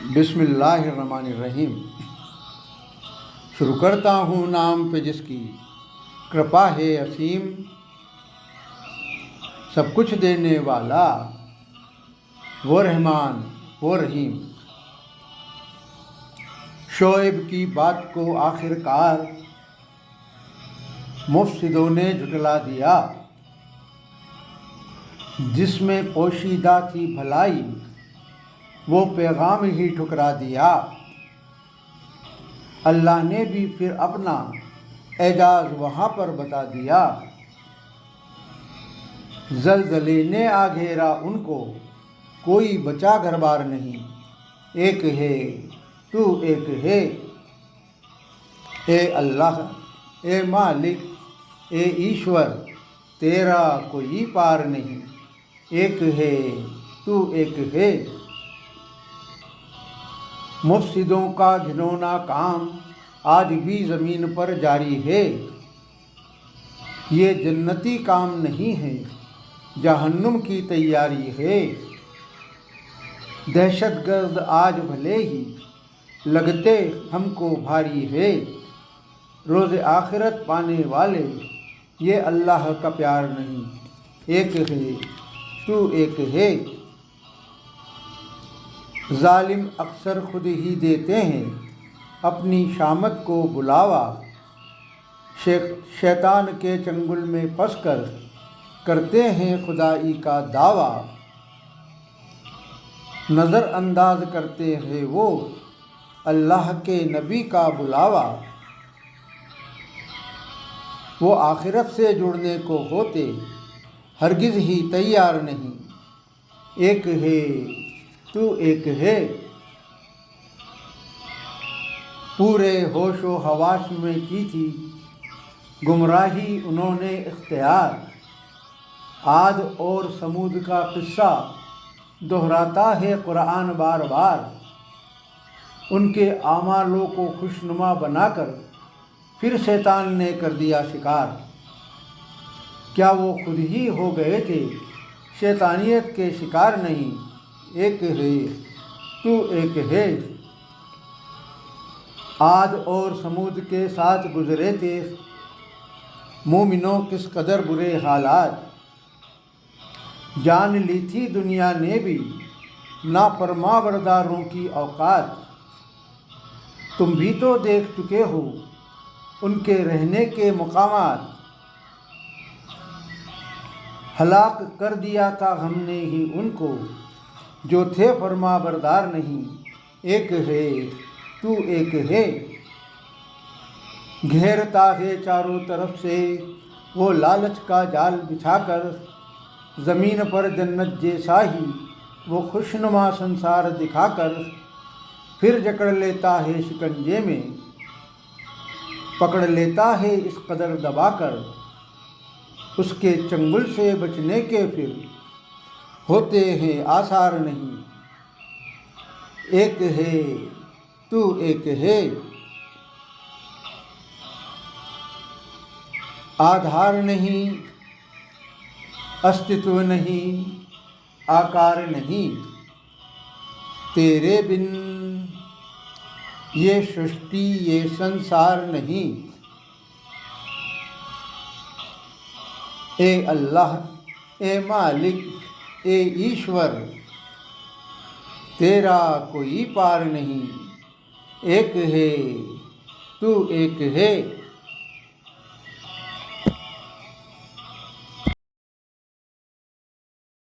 بسم اللہ الرحمن الرحیم۔ شروع کرتا ہوں نام پہ جس کی کرپا ہے اسیم، سب کچھ دینے والا وہ رحمان وہ رحیم۔ شعیب کی بات کو آخر کار مفسدوں نے جھٹلا دیا، جس میں پوشیدہ تھی بھلائی وہ پیغام ہی ٹھکرا دیا۔ اللہ نے بھی پھر اپنا اعجاز وہاں پر بتا دیا، زلزلے نے آ گھیرا ان کو کوئی بچا گھر بار نہیں۔ ایک ہے تو ایک ہے، اے اللہ اے مالک اے ایشور، تیرا کوئی پار نہیں۔ ایک ہے تو ایک ہے، مفسدوں کا گھنونا کام آج بھی زمین پر جاری ہے۔ یہ جنتی کام نہیں ہے، جہنم کی تیاری ہے۔ دہشت گرد آج بھلے ہی لگتے ہم کو بھاری ہے، روز آخرت پانے والے یہ اللہ کا پیار نہیں۔ ایک ہے تو ایک ہے، ظالم اکثر خود ہی دیتے ہیں اپنی شامت کو بلاوا، شیطان کے چنگل میں پھنس کر کرتے ہیں خدائی کا دعویٰ۔ نظر انداز کرتے ہیں وہ اللہ کے نبی کا بلاوا، وہ آخرت سے جڑنے کو ہوتے ہرگز ہی تیار نہیں۔ ایک ہے تو ایک ہے، پورے ہوش و حواس میں کی تھی گمراہی انہوں نے اختیار۔ عاد اور ثمود کا قصہ دہراتا ہے قرآن بار بار، ان کے اعمالوں کو خوشنما بنا کر پھر شیطان نے کر دیا شکار۔ کیا وہ خود ہی ہو گئے تھے شیطانیت کے شکار نہیں؟ ایک ہے تو ایک ہے، عاد اور ثمود کے ساتھ گزرے تھے مومنوں کس قدر برے حالات، جان لی تھی دنیا نے بھی نافرما برداروں کی اوقات۔ تم بھی تو دیکھ چکے ہو ان کے رہنے کے مقامات، ہلاک کر دیا تھا ہم نے ہی ان کو جو تھے فرما بردار نہیں۔ ایک ہے تو ایک ہے، گھیرتا ہے چاروں طرف سے وہ لالچ کا جال بچھا کر، زمین پر جنت جیسا ہی وہ خوشنما سنسار دکھا کر، پھر جکڑ لیتا ہے شکنجے میں پکڑ لیتا ہے اس قدر دبا کر، اس کے چنگل سے بچنے کے پھر ہوتے ہیں آثار نہیں۔ ایک ہے تو ایک ہے، آدھار نہیں استتو نہیں آکار نہیں، تیرے بن یہ سرشٹی یہ سنسار نہیں۔ اے اللہ اے مالک اے ایشور، تیرا کوئی پار نہیں۔ ایک ہے تو ایک ہے۔